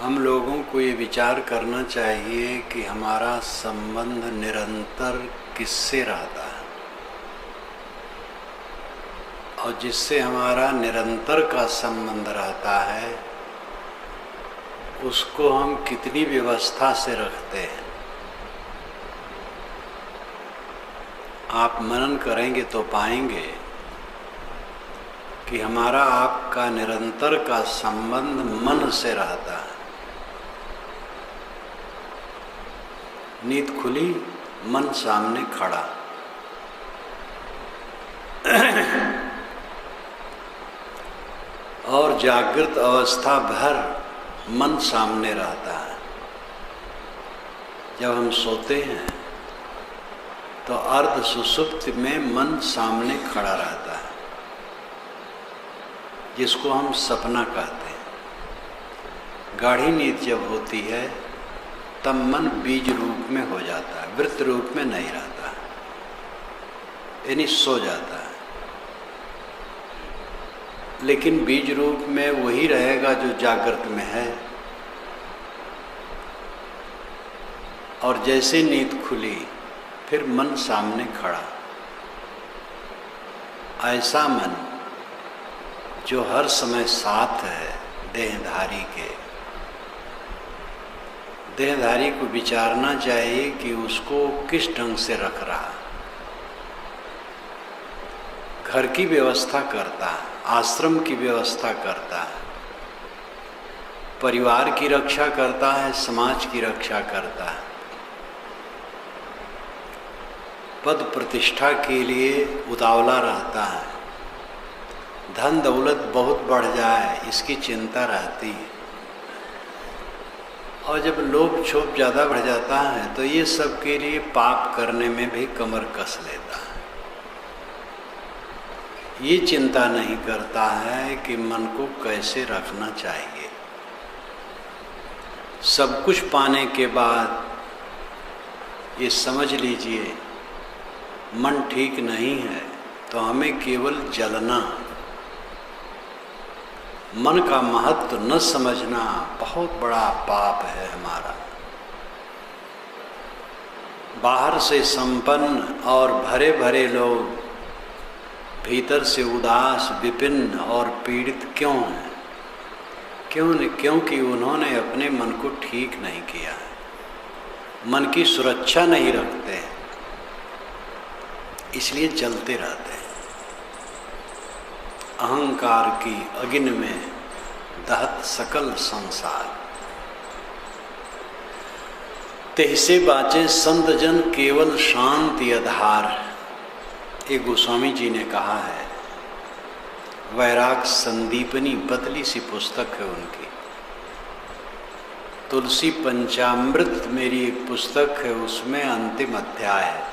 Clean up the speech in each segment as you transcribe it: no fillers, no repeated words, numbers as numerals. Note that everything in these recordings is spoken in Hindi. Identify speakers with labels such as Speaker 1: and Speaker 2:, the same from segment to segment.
Speaker 1: हम लोगों को ये विचार करना चाहिए कि हमारा संबंध निरंतर किससे रहता है, और जिससे हमारा निरंतर का संबंध रहता है उसको हम कितनी व्यवस्था से रखते हैं। आप मनन करेंगे तो पाएंगे कि हमारा आपका निरंतर का संबंध मन से रहता है। नींद खुली, मन सामने खड़ा, और जागृत अवस्था भर मन सामने रहता है। जब हम सोते हैं तो अर्ध सुषुप्ति में मन सामने खड़ा रहता है, जिसको हम सपना कहते हैं। गाढ़ी नींद जब होती है तब मन बीज रूप में हो जाता है, वृत्त रूप में नहीं रहता है, यानी सो जाता है। लेकिन बीज रूप में वही रहेगा जो जागृत में है। और जैसे नींद खुली फिर मन सामने खड़ा। ऐसा मन जो हर समय साथ है देहधारी के, देहधारी को विचारना चाहिए कि उसको किस ढंग से रख रहा। घर की व्यवस्था करता है, आश्रम की व्यवस्था करता है, परिवार की रक्षा करता है, समाज की रक्षा करता है, पद प्रतिष्ठा के लिए उतावला रहता है, धन दौलत बहुत बढ़ जाए इसकी चिंता रहती है। और जब लोभ क्षोभ ज़्यादा बढ़ जाता है तो ये सब के लिए पाप करने में भी कमर कस लेता है। ये चिंता नहीं करता है कि मन को कैसे रखना चाहिए। सब कुछ पाने के बाद ये समझ लीजिए मन ठीक नहीं है तो हमें केवल जलना, मन का महत्व न समझना बहुत बड़ा पाप है हमारा। बाहर से संपन्न और भरे भरे लोग भीतर से उदास, विपिन्न और पीड़ित क्यों हैं? क्योंकि उन्होंने अपने मन को ठीक नहीं किया है, मन की सुरक्षा नहीं रखते हैं, इसलिए जलते रहते हैं। अहंकार की अग्नि में दहत सकल संसार, तेहसे बाचे संत जन केवल शांति आधार। एक गोस्वामी जी ने कहा है, वैराग संदीपनी पतली सी पुस्तक है उनकी। तुलसी पंचामृत मेरी एक पुस्तक है, उसमें अंतिम अध्याय है,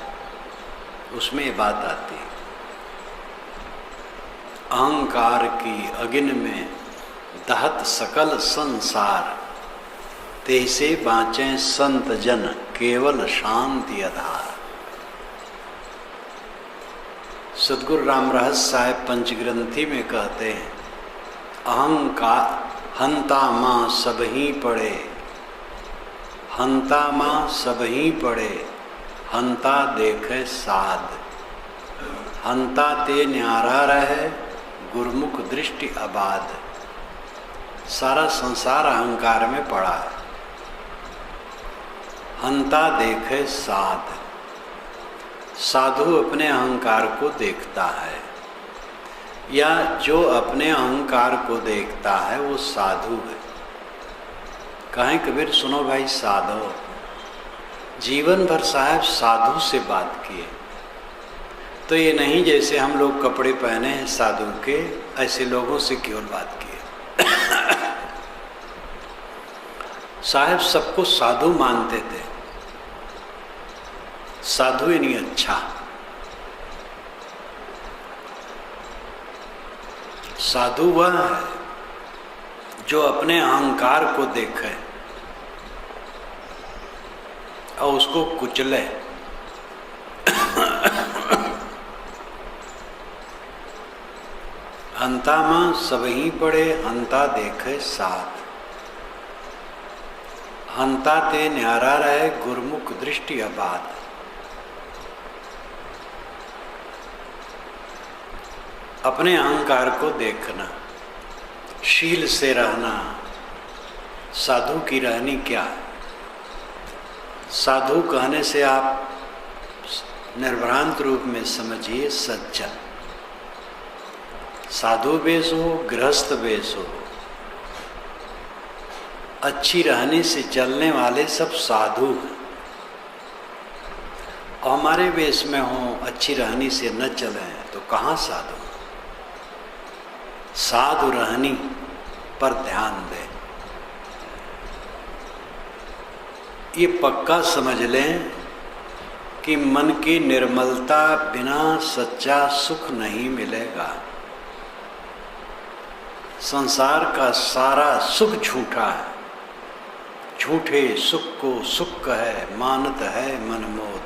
Speaker 1: उसमें ये बात आती है। अहंकार की अग्नि में दहत सकल संसार, तैसे बाँचे संत जन केवल शांति आधार। सद्गुरु राम रहस्य साहेब पंचग्रंथी में कहते हैं, अहंकार हंता माँ सब ही पड़े, हंता माँ सब ही पड़े, हंता देखे साध, हंता ते न्यारा रहे गुरमुख दृष्टि आबाद। सारा संसार अहंकार में पड़ा है। हंता देखे साध, साधु अपने अहंकार को देखता है, या जो अपने अहंकार को देखता है वो साधु है। कहें कबीर, सुनो भाई साधो, जीवन भर साहब साधु से बात किए, तो ये नहीं जैसे हम लोग कपड़े पहने हैं साधु के, ऐसे लोगों से केवल बात किए। साहब सबको साधु मानते थे, साधु ही नहीं अच्छा। साधु वह है जो अपने अहंकार को देखे और उसको कुचले। हंता माँ सब ही पड़े, हंता देखे साथ। अंता ते न्यारा रहे गुरमुख दृष्टि अबाध। अपने अहंकार को देखना, शील से रहना। साधु की रहनी क्या है? साधु कहने से आप निर्भ्रांत रूप में समझिए सज्जन। साधु वेश हो, गृहस्थ वेश हो, अच्छी रहनी से चलने वाले सब साधु हैं। और हमारे वेश में हो, अच्छी रहनी से न चलें तो कहाँ साधु? साधु रहनी पर ध्यान दें। ये पक्का समझ लें कि मन की निर्मलता बिना सच्चा सुख नहीं मिलेगा। संसार का सारा सुख झूठा है। झूठे सुख को सुख है, मानत है मनमोद।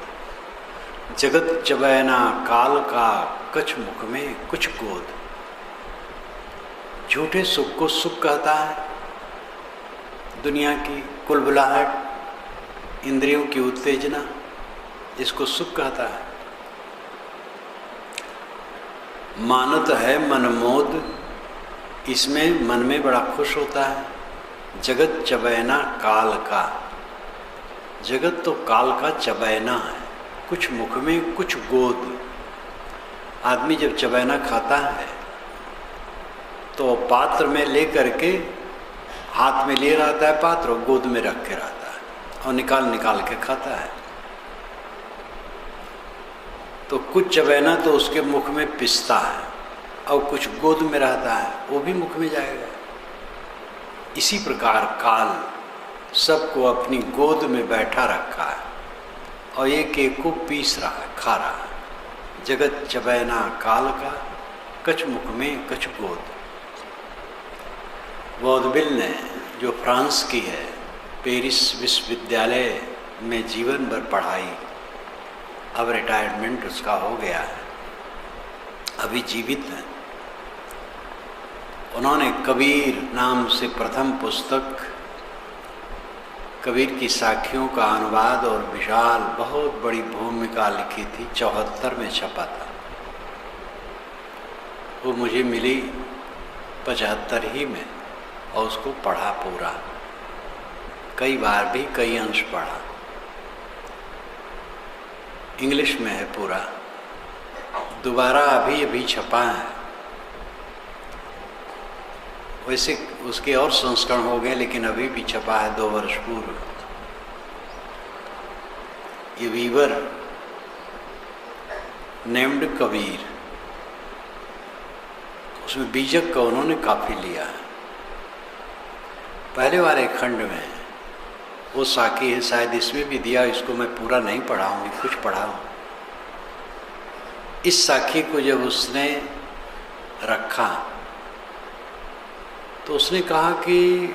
Speaker 1: जगत चबैना काल का, कछ मुख में कुछ गोद। झूठे सुख को सुख कहता है। दुनिया की कुलबुलाहट, इंद्रियों की उत्तेजना, इसको सुख कहता है। मानत है मनमोद, इसमें मन में बड़ा खुश होता है। जगत चबैना काल का, जगत तो काल का चबैना है। कुछ मुख में कुछ गोद। आदमी जब चबैना खाता है तो पात्र में ले करके हाथ में लिए रहता है पात्र, और गोद में रख के रहता है और निकाल निकाल के खाता है। तो कुछ चबैना तो उसके मुख में पिसता है और कुछ गोद में रहता है, वो भी मुख में जाएगा। इसी प्रकार काल सबको अपनी गोद में बैठा रखा है और एक एक को पीस रहा है, खा रहा है। जगत चबैना काल का, कछ मुख में कछ गोद। वॉडविल ने, जो फ्रांस की है, पेरिस विश्वविद्यालय में जीवन भर पढ़ाई, अब रिटायरमेंट उसका हो गया है, अभी जीवित हैं। उन्होंने कबीर नाम से प्रथम पुस्तक, कबीर की साखियों का अनुवाद और विशाल बहुत बड़ी भूमिका लिखी थी। 74 में छपा था। वो मुझे मिली 75 ही में और उसको पढ़ा पूरा, कई बार भी कई अंश पढ़ा। इंग्लिश में है पूरा, दोबारा अभी अभी छपा है। वैसे उसके और संस्करण हो गए, लेकिन अभी भी छपा है 2 वर्ष पूर्व। ये वीवर नेम्ड कबीर, उसमें बीजक का उन्होंने काफी लिया है। पहले वाले खंड में वो साखी है, शायद इसमें भी दिया, इसको मैं पूरा नहीं पढ़ाऊंगी, कुछ पढ़ा हूँ। इस साखी को जब उसने रखा तो उसने कहा कि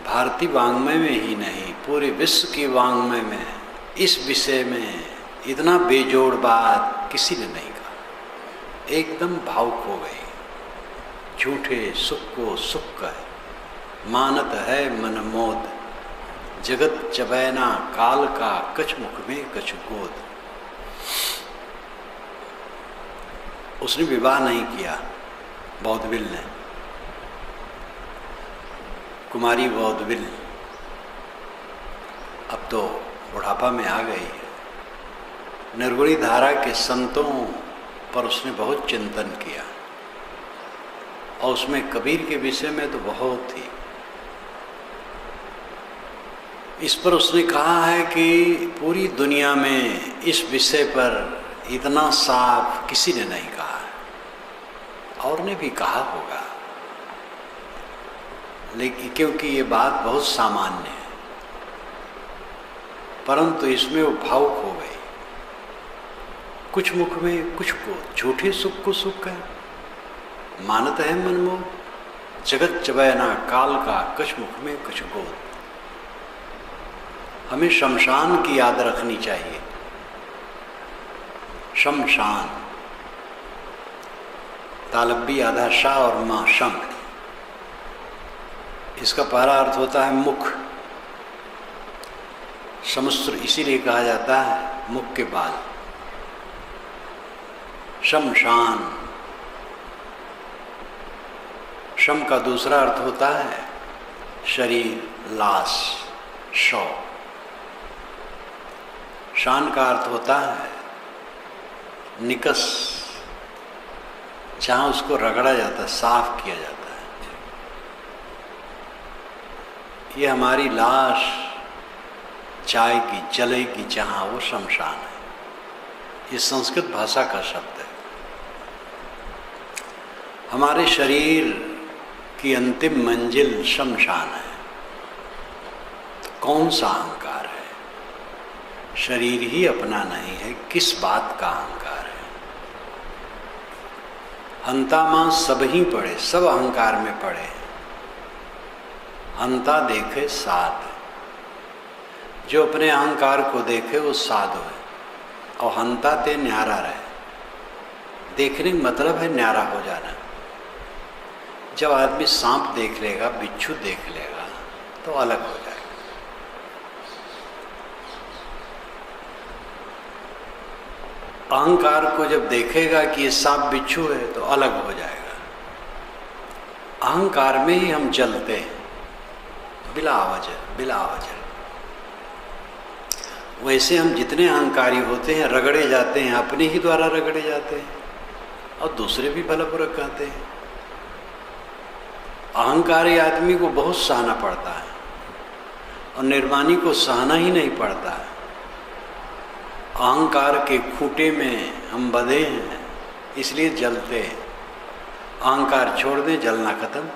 Speaker 1: भारतीय वाङ्मय में ही नहीं, पूरे विश्व की वाङ्मय में इस विषय में इतना बेजोड़ बात किसी ने नहीं कहा। एकदम भावुक हो गई। झूठे सुख को सुख कहे, मानत है मनमोद। जगत चबैना काल का, कछ मुख में कछ गोद। उसने विवाह नहीं किया वॉडविल ने, कुमारी वॉडविल अब तो बुढ़ापा में आ गई है। निर्गुणी धारा के संतों पर उसने बहुत चिंतन किया और उसमें कबीर के विषय में तो बहुत ही। इस पर उसने कहा है कि पूरी दुनिया में इस विषय पर इतना साफ किसी ने नहीं कहा है, और ने भी कहा होगा, लेकिन क्योंकि ये बात बहुत सामान्य है, परंतु इसमें वो भावुक हो गई। कुछ मुख में कुछ को, झूठे सुख को सुख है, मानत है मनमोह। जगत चबैना काल का, कछ मुख में कुछ गोद। हमें शमशान की याद रखनी चाहिए। शमशान, तालब्बी आधा शाह और माँ शम। इसका पहला अर्थ होता है मुख। शमश्र इसीलिए कहा जाता है मुख के बाल। शमशान, शम का दूसरा अर्थ होता है शरीर, लाश, शव। शान का अर्थ होता है निकस, जहां उसको रगड़ा जाता है, साफ किया जाता है। ये हमारी लाश चाय की जलेगी जहां, वो शमशान है। ये संस्कृत भाषा का शब्द है। हमारे शरीर की अंतिम मंजिल शमशान है। तो कौन सा अहंकार है? शरीर ही अपना नहीं है, किस बात का अहंकार है? हंता मां सब ही पड़े, सब अहंकार में पड़े। हंता देखे साध, जो अपने अहंकार को देखे वो साधु है। और हंता ते न्यारा रहे। देखने का मतलब है न्यारा हो जाना। जब आदमी सांप देख लेगा, बिच्छू देख लेगा, तो अलग हो जाएगा। अहंकार को जब देखेगा कि ये सांप बिच्छू है, तो अलग हो जाएगा। अहंकार में ही हम जलते हैं, बिला वजह, बिला वजह। वैसे हम जितने अहंकारी होते हैं, रगड़े जाते हैं, अपने ही द्वारा रगड़े जाते हैं, और दूसरे भी भला बुरा कहते हैं। अहंकारी आदमी को बहुत सहना पड़ता है, और निर्माणी को सहना ही नहीं पड़ता है। अहंकार के खूंटे में हम बंधे हैं, इसलिए जलते हैं। अहंकार छोड़ दें, जलना खत्म।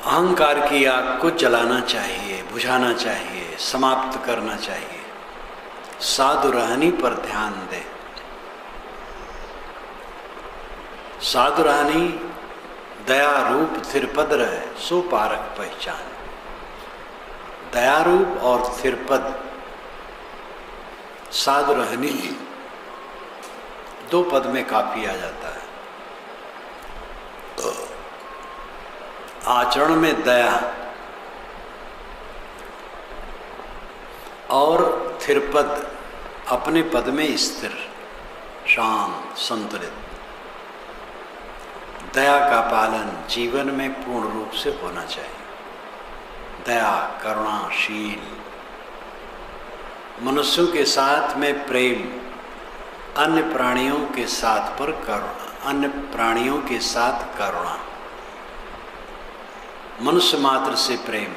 Speaker 1: अहंकार की आग को जलाना चाहिए, बुझाना चाहिए, समाप्त करना चाहिए। साधु रहनी पर ध्यान दे। साधु रानी दया रूप थिरपद रहे, सो पारक पहचान। दया रूप और थिरपद, साधु रहनी, दो पद में काफी आ जाता है। आचरण में दया और थिरपद, अपने पद में स्थिर, शांत, संतुलित। दया का पालन जीवन में पूर्ण रूप से होना चाहिए। दया, करुणाशील, मनुष्यों के साथ में प्रेम, अन्य प्राणियों के साथ पर करुणा, अन्य प्राणियों के साथ करुणा, मनुष्य मात्र से प्रेम।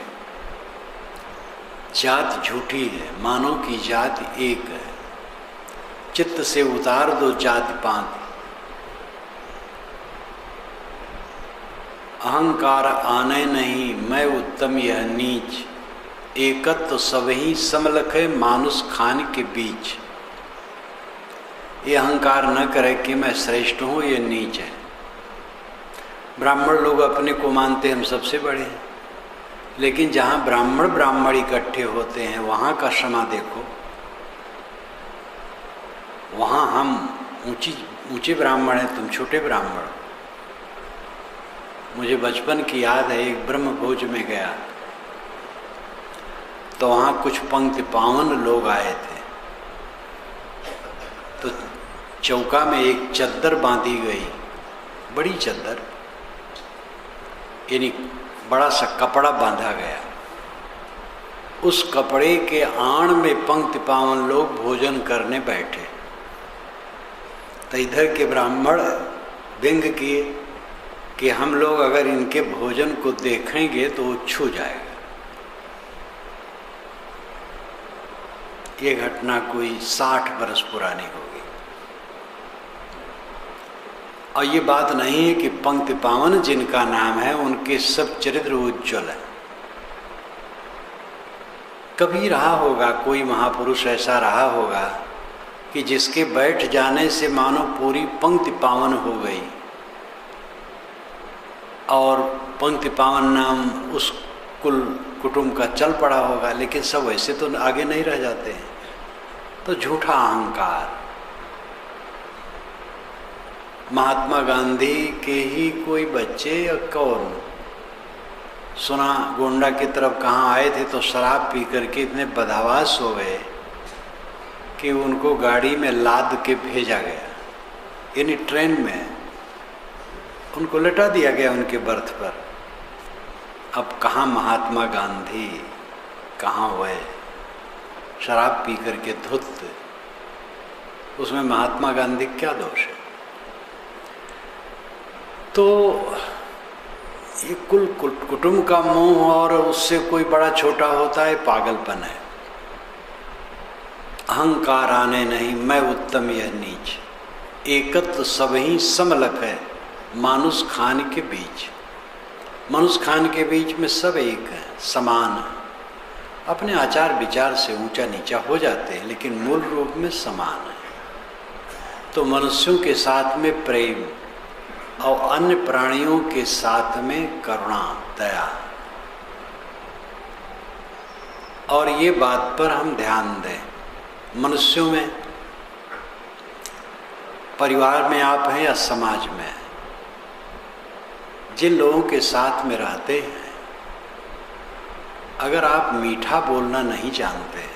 Speaker 1: जात झूठी है, मानव की जात एक है। चित्त से उतार दो जाति पात। अहंकार आने नहीं, मैं उत्तम यह नीच। एकत्व सबही समलख है, मानुष खान के बीच। ये अहंकार न करे कि मैं श्रेष्ठ हूँ, ये नीच है। ब्राह्मण लोग अपने को मानते हम सबसे बड़े हैं, लेकिन जहाँ ब्राह्मण इकट्ठे होते हैं, वहाँ का क्षमा देखो। वहाँ हम ऊंचे ब्राह्मण हैं, तुम छोटे ब्राह्मण। मुझे बचपन की याद है, एक ब्रह्म भोज में गया तो वहाँ कुछ पंक्ति पावन लोग आए थे। तो चौका में एक चद्दर बांधी गई, बड़ी चद्दर, यानी बड़ा सा कपड़ा बांधा गया। उस कपड़े के आड़ में पंक्ति पावन लोग भोजन करने बैठे। तो इधर के ब्राह्मण व्यंग किए कि हम लोग अगर इनके भोजन को देखेंगे तो वो छू जाएगा। ये घटना कोई 60 बरस पुरानी होगी। और ये बात नहीं है कि पंक्ति पावन जिनका नाम है उनके सब चरित्र उज्ज्वल है। कभी रहा होगा कोई महापुरुष, ऐसा रहा होगा कि जिसके बैठ जाने से मानो पूरी पंक्ति पावन हो गई, और पंक्ति पावन नाम उस कुल कुटुंब का चल पड़ा होगा। लेकिन सब वैसे तो आगे नहीं रह जाते हैं। तो झूठा अहंकार, महात्मा गांधी के ही कोई बच्चे या कौन, सुना गोंडा की तरफ कहाँ आए थे तो शराब पी करके इतने बदहवास हो गए कि उनको गाड़ी में लाद के भेजा गया, यानी ट्रेन में उनको लटा दिया गया उनके बर्थ पर। अब कहाँ महात्मा गांधी, कहाँ वह शराब पी करके धुत, उसमें महात्मा गांधी क्या दोष है? तो ये कुल कुटुंब का मोह और उससे कोई बड़ा छोटा होता है, पागलपन है। अहंकार आने नहीं, मैं उत्तम यह नीच, एकत्व सब ही समलक है मानुष खान के बीच। मनुष्य खान के बीच में सब एक है, समान है। अपने आचार विचार से ऊंचा नीचा हो जाते हैं लेकिन मूल रूप में समान है। तो मनुष्यों के साथ में प्रेम और अन्य प्राणियों के साथ में करुणा, दया, और ये बात पर हम ध्यान दें। मनुष्यों में, परिवार में आप हैं या समाज में, जिन लोगों के साथ में रहते हैं, अगर आप मीठा बोलना नहीं जानते हैं,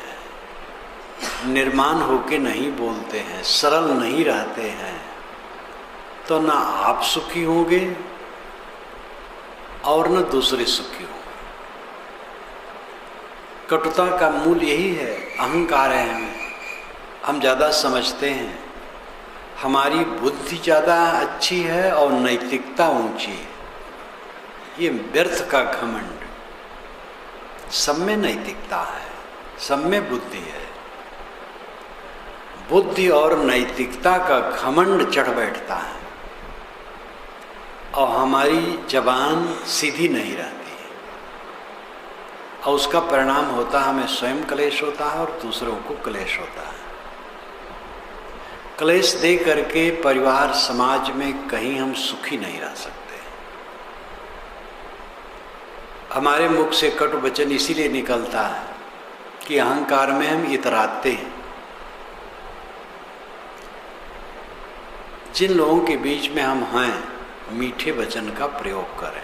Speaker 1: निर्माण होके नहीं बोलते हैं, सरल नहीं रहते हैं, तो ना आप सुखी होंगे और न दूसरे सुखी होंगे। कटुता का मूल यही है, अहंकार है। हम ज़्यादा समझते हैं, हमारी बुद्धि ज़्यादा अच्छी है और नैतिकता ऊंची है। ये व्यर्थ का घमंड। सब में नैतिकता है, सब में बुद्धि है। बुद्धि और नैतिकता का घमंड चढ़ बैठता है और हमारी जबान सीधी नहीं रहती है, और उसका परिणाम होता है हमें स्वयं क्लेश होता है और दूसरों को क्लेश होता है। क्लेश दे करके परिवार समाज में कहीं हम सुखी नहीं रह सकते। हमारे मुख से कटु वचन इसीलिए निकलता है कि अहंकार में हम इतराते हैं। जिन लोगों के बीच में हम हैं, मीठे वचन का प्रयोग करें।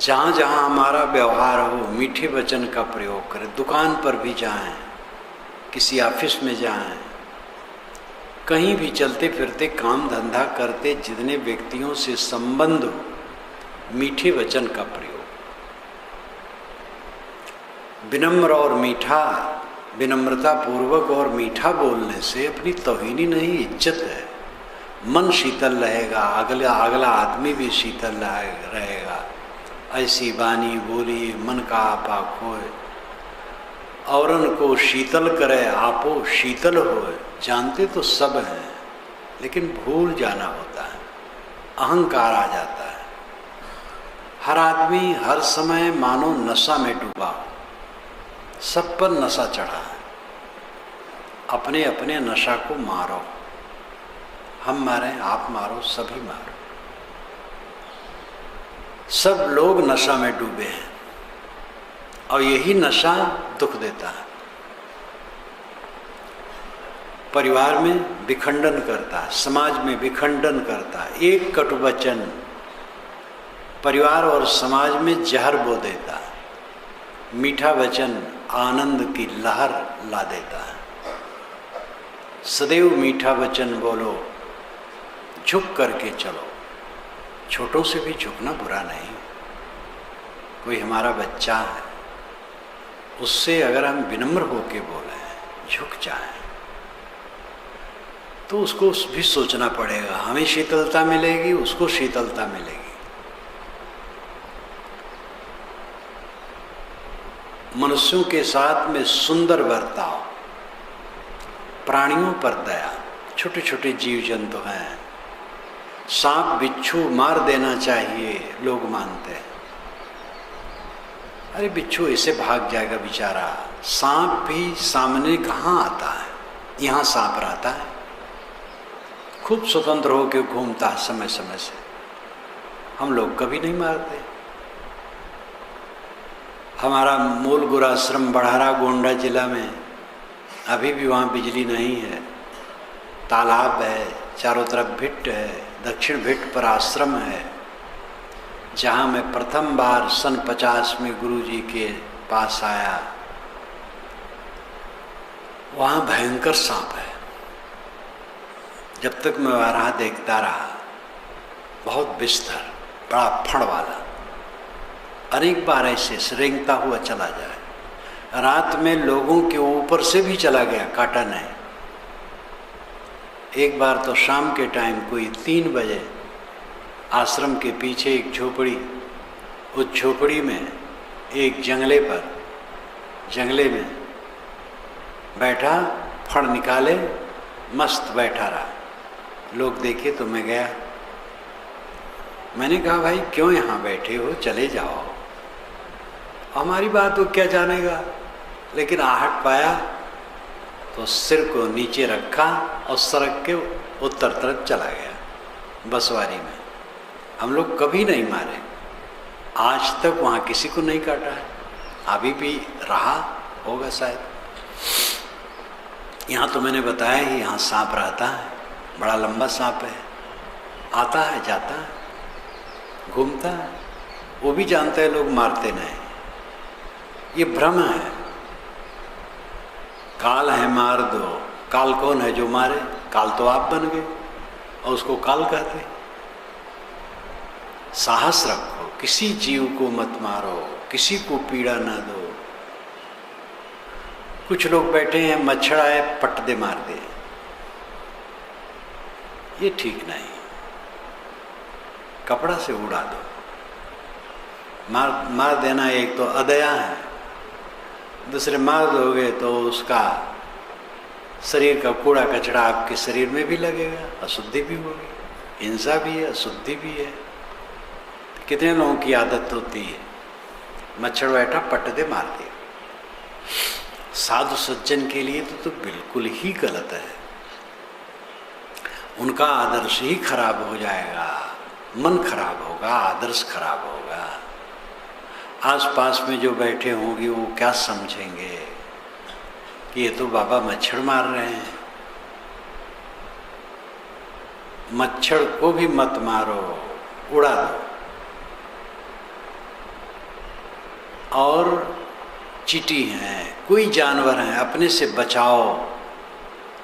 Speaker 1: जहाँ जहाँ हमारा व्यवहार हो, मीठे वचन का प्रयोग करें। दुकान पर भी जाएं, किसी ऑफिस में जाएं, कहीं भी चलते फिरते काम धंधा करते जितने व्यक्तियों से संबंध हो, मीठे वचन का प्रयोग। विनम्र और मीठा, विनम्रता पूर्वक और मीठा बोलने से अपनी तौहीनी नहीं, इज्जत है। मन शीतल रहेगा, अगला आदमी भी शीतल रहेगा। ऐसी बानी बोली मन का आपा खोए, औरन को शीतल करे आपो शीतल होए। जानते तो सब हैं लेकिन भूल जाना होता है, अहंकार आ जाता है। हर आदमी हर समय मानो नशा में डूबा हो, सब पर नशा चढ़ा है। अपने अपने नशा को मारो, हम मारें, आप मारो, सभी मारो। सब लोग नशा में डूबे हैं और यही नशा दुख देता है। परिवार में विखंडन करता है, समाज में विखंडन करता है। एक कटु वचन परिवार और समाज में जहर बो देता है। मीठा वचन आनंद की लहर ला देता है। सदैव मीठा वचन बोलो, झुक करके चलो। छोटों से भी झुकना बुरा नहीं। कोई हमारा बच्चा है, उससे अगर हम विनम्र होके बोले, झुक जाए, तो उसको भी सोचना पड़ेगा। हमें शीतलता मिलेगी, उसको शीतलता मिलेगी। मनुष्यों के साथ में सुंदर बर्ताव, प्राणियों पर दया। छोटे छोटे जीव जंतु हैं, सांप बिच्छू मार देना चाहिए, लोग मानते हैं। अरे बिच्छू ऐसे भाग जाएगा बेचारा, सांप भी सामने कहाँ आता है। यहाँ सांप रहता है, खूब स्वतंत्र होकर घूमता है समय समय से। हम लोग कभी नहीं मारते। हमारा मूल गुरुआश्रम बढ़ारा गोंडा जिला में, अभी भी वहाँ बिजली नहीं है। तालाब है, चारों तरफ भिट्ट है, दक्षिण भिट्ट पर आश्रम है, जहाँ मैं प्रथम बार सन 50 में गुरु जी के पास आया। वहाँ भयंकर सांप है। जब तक मैं वहाँ देखता रहा, बहुत बिस्तर, बड़ा फण वाला, अनेक बार ऐसे रेंगता हुआ चला जाए। रात में लोगों के ऊपर से भी चला गया, काटा नहीं। एक बार तो शाम के टाइम कोई 3 बजे आश्रम के पीछे एक झोपड़ी, उस झोपड़ी में एक जंगले में बैठा, फड़ निकाले, मस्त बैठा रहा। लोग देखे तो मैं गया। मैंने कहा, भाई क्यों यहाँ बैठे हो, चले जाओ, हमारी बात तो क्या जानेगा। लेकिन आहट पाया तो सिर को नीचे रखा और सड़क के उत्तर तरफ चला गया बसवारी में। हम लोग कभी नहीं मारे, आज तक वहाँ किसी को नहीं काटा है, अभी भी रहा होगा शायद। यहाँ तो मैंने बताया ही, यहाँ सांप रहता है, बड़ा लंबा सांप है, आता है जाता है, घूमता है। वो भी जानते हैं लोग मारते नहीं, ये भ्रम है। काल है मार दो, काल कौन है जो मारे? काल तो आप बन गए और उसको काल कहते। साहस रखो, किसी जीव को मत मारो, किसी को पीड़ा ना दो। कुछ लोग बैठे हैं, मच्छर आए पट दे मार दे, ये ठीक नहीं। कपड़ा से उड़ा दो, मार देना एक तो अदया है, दूसरे मार दोगे तो उसका शरीर का कूड़ा कचरा आपके शरीर में भी लगेगा, अशुद्धि भी होगी, हिंसा भी है, अशुद्धि भी है। कितने लोगों की आदत होती है, मच्छर बैठा पट दे मार दिया। साधु सज्जन के लिए तो बिल्कुल ही गलत है, उनका आदर्श ही खराब हो जाएगा, मन खराब होगा, आदर्श खराब होगा। आसपास में जो बैठे होंगे वो क्या समझेंगे कि ये तो बाबा मच्छर मार रहे हैं। मच्छर को भी मत मारो, उड़ा दो। और चींटी हैं, कोई जानवर हैं, अपने से बचाओ।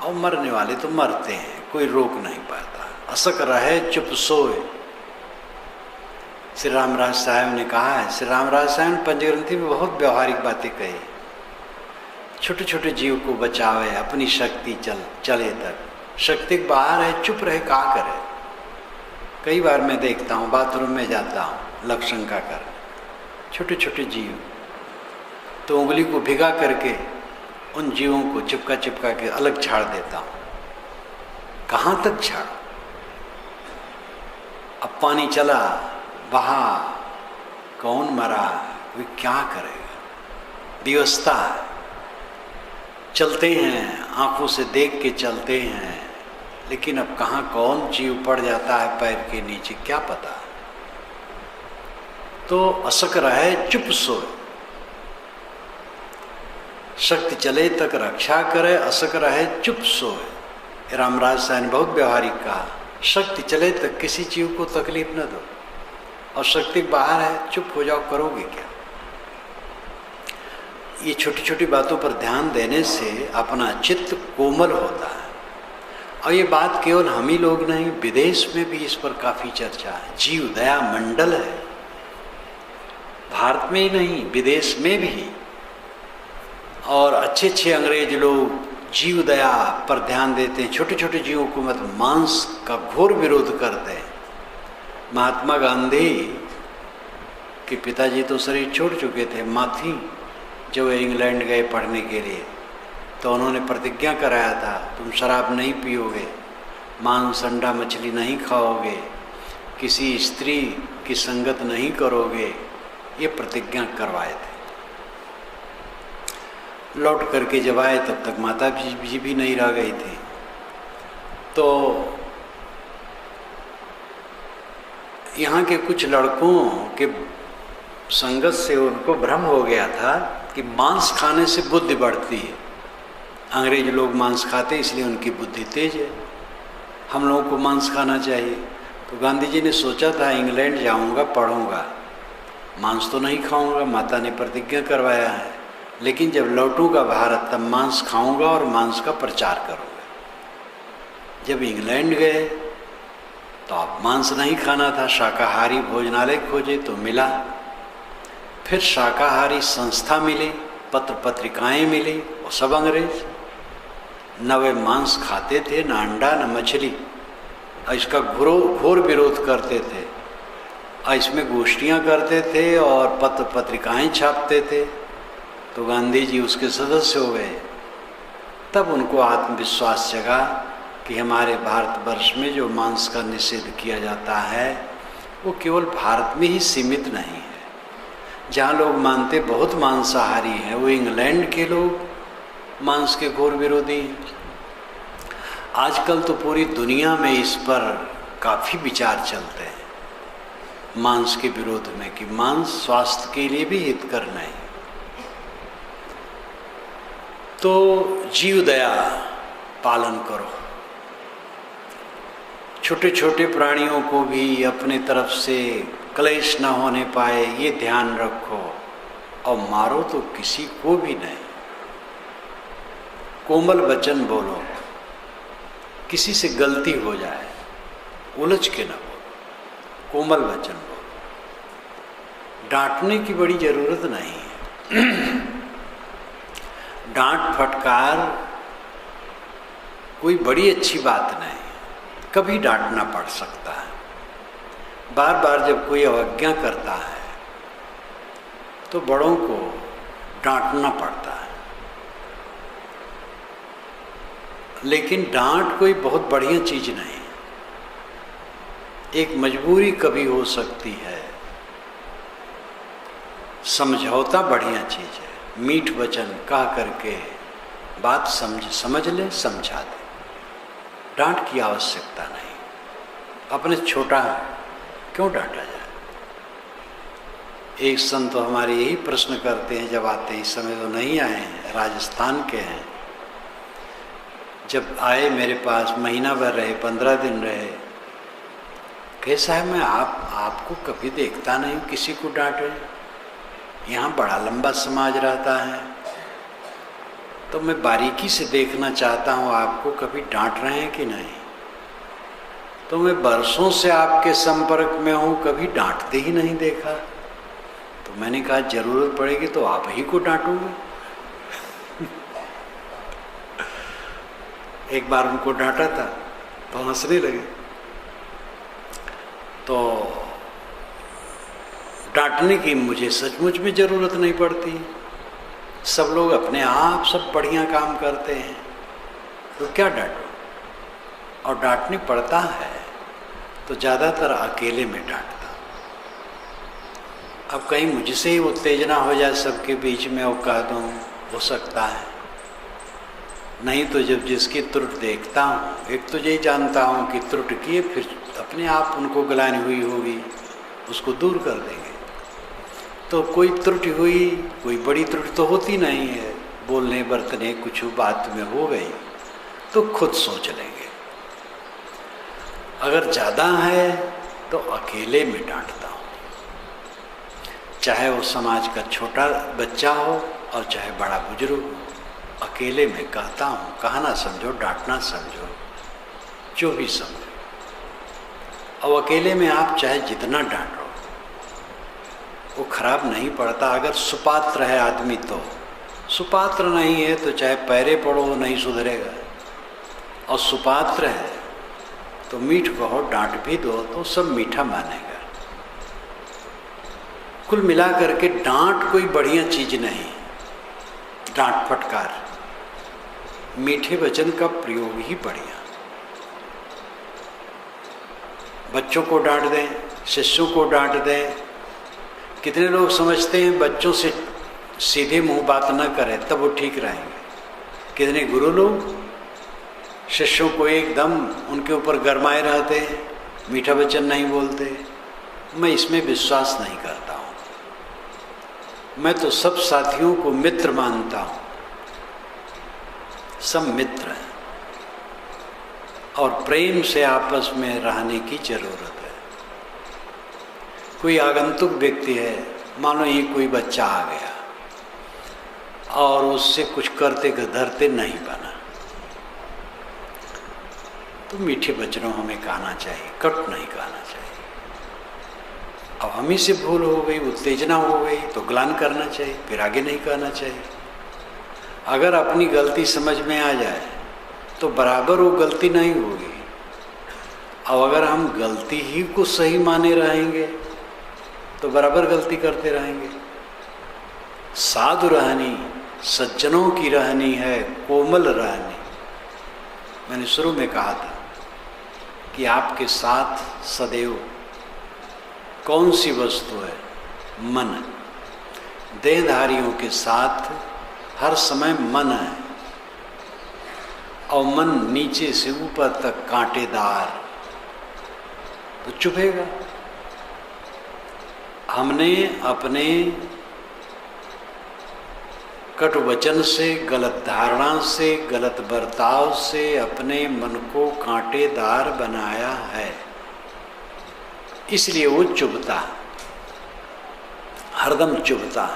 Speaker 1: और मरने वाले तो मरते हैं, कोई रोक नहीं पाता। असक रहे चुप सोए, श्री रामराज साहब ने कहा है। श्री रामराज साहब ने पंचग्रंथी में बहुत व्यवहारिक बातें कही। छोटे छोटे जीव को बचावे, अपनी शक्ति चले तक। शक्ति बाहर है, चुप रहे, का करे। कई बार मैं देखता हूँ, बाथरूम में जाता हूँ लक्षणका कर, छोटे छोटे जीव, तो उंगली को भिगा करके उन जीवों को चिपका चिपका के अलग झाड़ देता हूँ। कहाँ तक झाड़? अब पानी चला, बहा, कौन मरा, कोई क्या करेगा। व्यवस्था है, चलते हैं, आंखों से देख के चलते हैं, लेकिन अब कहाँ कौन जीव पड़ जाता है पैर के नीचे, क्या पता। तो असक रहे चुप सोए, शक्ति चले तक रक्षा करे, असक रहे चुप सोए। रामराज साहब ने बहुत व्यवहारिक कहा, शक्ति चले तक किसी जीव को तकलीफ न दो, और शक्ति बाहर है, चुप हो जाओ, करोगे क्या। ये छोटी छोटी बातों पर ध्यान देने से अपना चित्त कोमल होता है। और ये बात केवल हम ही लोग नहीं, विदेश में भी इस पर काफ़ी चर्चा है। जीव दया मंडल है, भारत में ही नहीं विदेश में भी। और अच्छे अच्छे अंग्रेज लोग जीव दया पर ध्यान देते हैं, छोटे छोटे जीवों को मत मांस का घोर विरोध करते हैं। महात्मा गांधी के पिताजी तो शरीर छोड़ चुके थे, माँ थी जब वे इंग्लैंड गए पढ़ने के लिए, तो उन्होंने प्रतिज्ञा कराया था, तुम शराब नहीं पियोगे, मांस अंडा मछली नहीं खाओगे, किसी स्त्री की संगत नहीं करोगे, ये प्रतिज्ञा करवाए थे। लौट करके जब आए तब तक माता जी भी नहीं रह गई थी। तो यहाँ के कुछ लड़कों के संगत से उनको भ्रम हो गया था कि मांस खाने से बुद्धि बढ़ती है। अंग्रेज लोग मांस खाते इसलिए उनकी बुद्धि तेज है। हम लोगों को मांस खाना चाहिए। तो गांधी जी ने सोचा था इंग्लैंड जाऊंगा, पढ़ूंगा, मांस तो नहीं खाऊंगा, माता ने प्रतिज्ञा करवाया है, लेकिन जब लौटूंगा भारत तब मांस खाऊंगा और मांस का प्रचार करूंगा। जब इंग्लैंड गए तो अब मांस नहीं खाना था, शाकाहारी भोजनालय खोजे तो मिला, फिर शाकाहारी संस्था मिली, पत्र पत्रिकाएं मिली, वो सब अंग्रेज। न वे मांस खाते थे, न अंडा, न मछली, और इसका घोर विरोध करते थे, और इसमें गोष्ठियां करते थे और पत्र पत्रिकाएं छापते थे। तो गांधी जी उसके सदस्य हो गए। तब उनको आत्मविश्वास जगा कि हमारे भारतवर्ष में जो मांस का निषेध किया जाता है वो केवल भारत में ही सीमित नहीं है। जहाँ लोग मानते बहुत मांसाहारी हैं, वो इंग्लैंड के लोग मांस के घोर विरोधी हैं। आजकल तो पूरी दुनिया में इस पर काफ़ी विचार चलते हैं मांस के विरोध में, कि मांस स्वास्थ्य के लिए भी हितकर नहीं। तो जीव दया पालन करो, छोटे छोटे प्राणियों को भी अपने तरफ से क्लेश न होने पाए ये ध्यान रखो, और मारो तो किसी को भी नहीं। कोमल वचन बोलो, किसी से गलती हो जाए उलझ के न बोलो, कोमल वचन बोलो। डांटने की बड़ी जरूरत नहीं है। डांट फटकार कोई बड़ी अच्छी बात नहीं, कभी डांटना पड़ सकता है। बार बार जब कोई अवज्ञा करता है तो बड़ों को डांटना पड़ता है, लेकिन डांट कोई बहुत बढ़िया चीज नहीं, एक मजबूरी कभी हो सकती है। समझौता बढ़िया चीज है, मीठ वचन कह करके बात समझ ले, समझा दे। डांट की आवश्यकता नहीं, अपने छोटा क्यों डांटा जाए। एक संत तो हमारे यही प्रश्न करते हैं जब आते हैं, इस समय तो नहीं आए हैं, राजस्थान के हैं। जब आए मेरे पास महीना भर रहे, 15 दिन रहे, कैसा है, मैं आपको कभी देखता नहीं किसी को डांटे, यहाँ बड़ा लंबा समाज रहता है, तो मैं बारीकी से देखना चाहता हूँ आपको कभी डांट रहे हैं कि नहीं। तो मैं बरसों से आपके संपर्क में हूँ, कभी डांटते ही नहीं देखा। तो मैंने कहा जरूरत पड़ेगी तो आप ही को डांटूंगा। एक बार उनको डांटा था तो हंसने लगे। तो डांटने की मुझे सचमुच में जरूरत नहीं पड़ती, सब लोग अपने आप सब बढ़िया काम करते हैं, तो क्या डांटो। और डांटनी पड़ता है तो ज़्यादातर अकेले में डांटता। अब कहीं मुझसे ही उत्तेजना हो जाए सबके बीच में और कह दूँ, हो सकता है, नहीं तो जब जिसकी त्रुटि देखता हूँ, एक तो यही जानता हूँ कि त्रुटि की, फिर अपने आप उनको ग्लानि हुई होगी, उसको दूर कर देंगे। तो कोई त्रुटि हुई, कोई बड़ी त्रुटि तो होती नहीं है, बोलने बरतने कुछ बात में हो गई तो खुद सोच लेंगे। अगर ज़्यादा है तो अकेले में डांटता हूँ, चाहे वो समाज का छोटा बच्चा हो और चाहे बड़ा बुजुर्ग हो, अकेले में कहता हूँ। कहना समझो, डांटना समझो, जो भी समझो। और अकेले में आप चाहे जितना डांटो वो खराब नहीं पड़ता। अगर सुपात्र है आदमी तो, सुपात्र नहीं है तो चाहे पैरे पड़ो नहीं सुधरेगा। और सुपात्र है तो मीठ कहो, डांट भी दो तो सब मीठा मानेगा। कुल मिला करके डांट कोई बढ़िया चीज नहीं, डांट फटकार, मीठे वचन का प्रयोग ही बढ़िया। बच्चों को डांट दें, शिष्यों को डांट दें। कितने लोग समझते हैं बच्चों से सीधे मुंह बात न करें तब वो ठीक रहेंगे। कितने गुरु लोग शिष्यों को एकदम उनके ऊपर गरमाए रहते हैं, मीठा वचन नहीं बोलते। मैं इसमें विश्वास नहीं करता हूँ। मैं तो सब साथियों को मित्र मानता हूँ, सब मित्र हैं। और प्रेम से आपस में रहने की जरूरत है। कोई आगंतुक व्यक्ति है, मानो ये कोई बच्चा आ गया और उससे कुछ करते धरते नहीं बना, तो मीठे वचनों हमें कहना चाहिए, कट नहीं कहना चाहिए। अब हम ही से भूल हो गई, उत्तेजना हो गई तो ग्लान करना चाहिए, फिर आगे नहीं कहना चाहिए। अगर अपनी गलती समझ में आ जाए तो बराबर वो गलती नहीं होगी। अब अगर हम गलती ही को सही माने रहेंगे तो बराबर गलती करते रहेंगे। साधु रहनी, सज्जनों की रहनी है, कोमल रहनी। मैंने शुरू में कहा था कि आपके साथ सदैव कौन सी वस्तु है? मन। देहधारियों के साथ हर समय मन है, और मन नीचे से ऊपर तक कांटेदार, तो चुभेगा। हमने अपने कटु वचन से, गलत धारणा से, गलत बर्ताव से अपने मन को कांटेदार बनाया है, इसलिए वो चुभता, हरदम चुभता।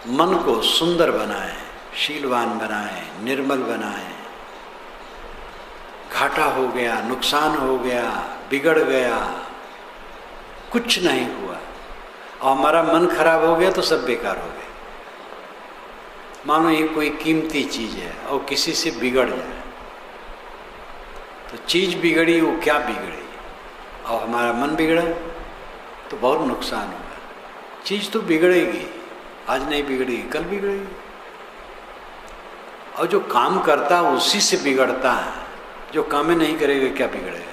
Speaker 1: मन को सुंदर बनाए, शीलवान बनाए, निर्मल बनाए। घाटा हो गया, नुकसान हो गया, बिगड़ गया, कुछ नहीं हुआ, और हमारा मन खराब हो गया तो सब बेकार हो गया। मानो ये कोई कीमती चीज है और किसी से बिगड़ जाए, तो चीज बिगड़ी, वो क्या बिगड़ी, और हमारा मन बिगड़ा तो बहुत नुकसान होगा। चीज तो बिगड़ेगी, आज नहीं बिगड़ेगी कल बिगड़ेगी, और जो काम करता है उसी से बिगड़ता है। जो काम नहीं करेगा क्या बिगड़ेगा?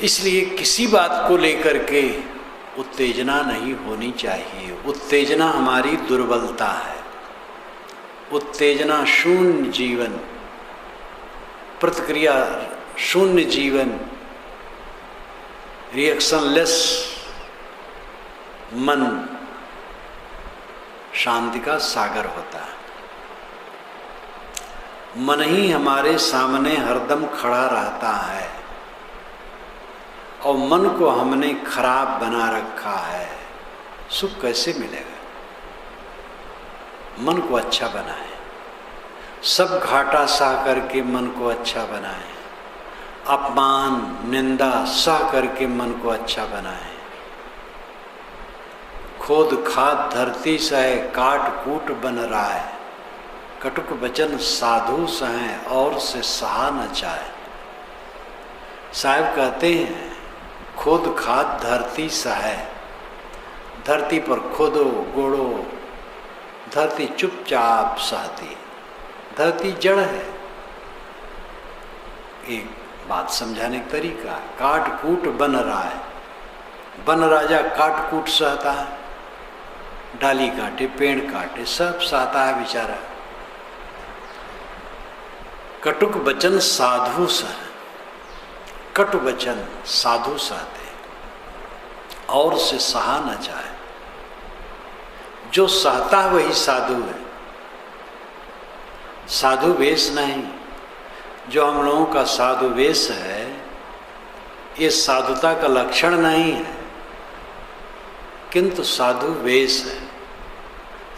Speaker 1: इसलिए किसी बात को लेकर के उत्तेजना नहीं होनी चाहिए। उत्तेजना हमारी दुर्बलता है। उत्तेजना शून्य जीवन, प्रतिक्रिया शून्य जीवन, रिएक्शनलेस मन शांति का सागर होता है। मन ही हमारे सामने हरदम खड़ा रहता है, और मन को हमने खराब बना रखा है। सुख कैसे मिलेगा? मन को अच्छा बनाए, सब घाटा सह करके मन को अच्छा बनाए, अपमान निंदा सह करके मन को अच्छा बनाए। खोद खाद धरती सहे, काट कूट बन रहा है, कटुक वचन साधु सहे, और से सहा न चाहे। साहब कहते हैं खोद खाद धरती सहे, धरती पर खोदो गोड़ो, धरती चुपचाप सहती, धरती जड़ है। एक बात समझाने का तरीका, काट कूट बन रहा है, बन राजा काट कूट सहता है, डाली काटे पेड़ काटे सब सहता है बेचारा। कटुक वचन साधु सह, कटु वचन साधु सहते, और से सहा न चाहे। जो सहता है वही साधु है, साधु वेश नहीं। जो हम लोगों का साधु वेश है, ये साधुता का लक्षण नहीं है, किंतु साधु वेश है।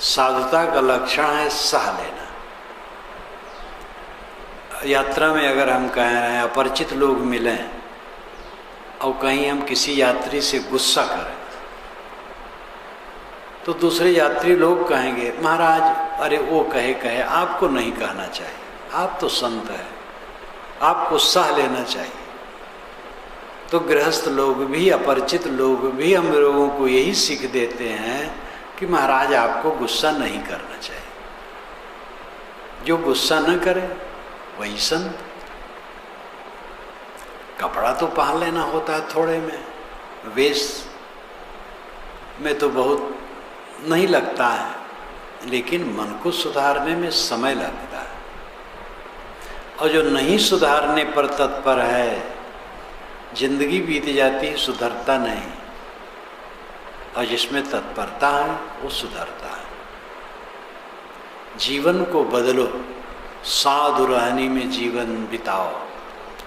Speaker 1: साधुता का लक्षण है सह लेना। यात्रा में अगर हम कह रहे हैं, अपरिचित लोग मिलें और कहीं हम किसी यात्री से गुस्सा करें, तो दूसरे यात्री लोग कहेंगे महाराज अरे वो कहे कहे, आपको नहीं कहना चाहिए, आप तो संत हैं, आपको सह लेना चाहिए। तो गृहस्थ लोग भी, अपरिचित लोग भी हम लोगों को यही सीख देते हैं कि महाराज आपको गुस्सा नहीं करना चाहिए। जो गुस्सा न करे वही संत। कपड़ा तो पहन लेना होता है थोड़े में, वेश में तो बहुत नहीं लगता है, लेकिन मन को सुधारने में समय लगता है। और जो नहीं सुधारने पर तत्पर है, जिंदगी बीत जाती है, सुधरता नहीं। और जिसमें तत्परता है वो सुधरता है। जीवन को बदलो, साधु रहनी में जीवन बिताओ।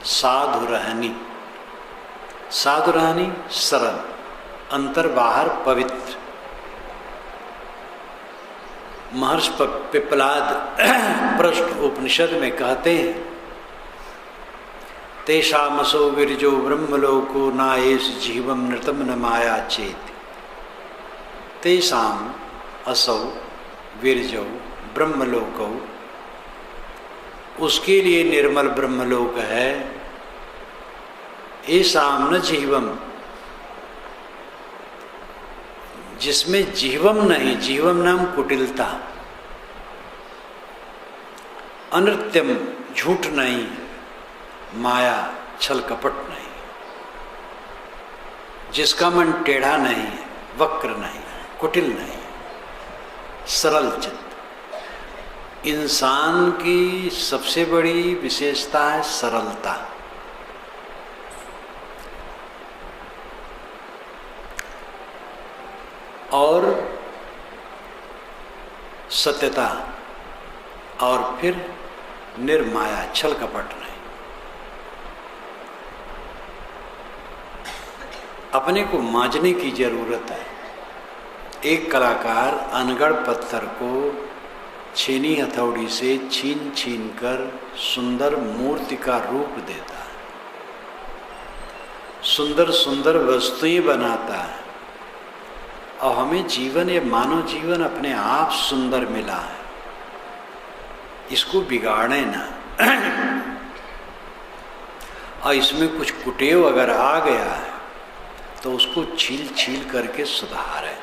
Speaker 1: साधु रहनी, साधु रहनी सरल, अंतर बाहर पवित्र। महर्षि पिप्पलाद पृष्ठ उपनिषद में कहते हैं, तेषामसो विरजो ब्रह्मलोको नायेष जीवम नृतम न माया चेत। तेषाम असौ विरजो ब्रह्मलोको, उसके लिए निर्मल ब्रह्मलोक है। ऐसाम न जीवम, जिसमें जीवम नहीं, जीवम नाम कुटिलता, अनृत्यम झूठ नहीं, माया छल कपट नहीं, जिसका मन टेढ़ा नहीं है, वक्र नहीं, कुटिल नहीं, सरल चित्त। इंसान की सबसे बड़ी विशेषता है सरलता। और सत्यता, और फिर निर्माया, छल कपट नहीं। अपने को मांझने की जरूरत है। एक कलाकार अनगढ़ पत्थर को छीनी हथौड़ी से छीन छीन कर सुंदर मूर्ति का रूप देता है, सुंदर सुंदर वस्तुएं बनाता है। और हमें जीवन, ये मानव जीवन अपने आप सुंदर मिला है, इसको बिगाड़े ना। और इसमें कुछ कुटेव अगर आ गया है तो उसको छील छील करके सुधारे।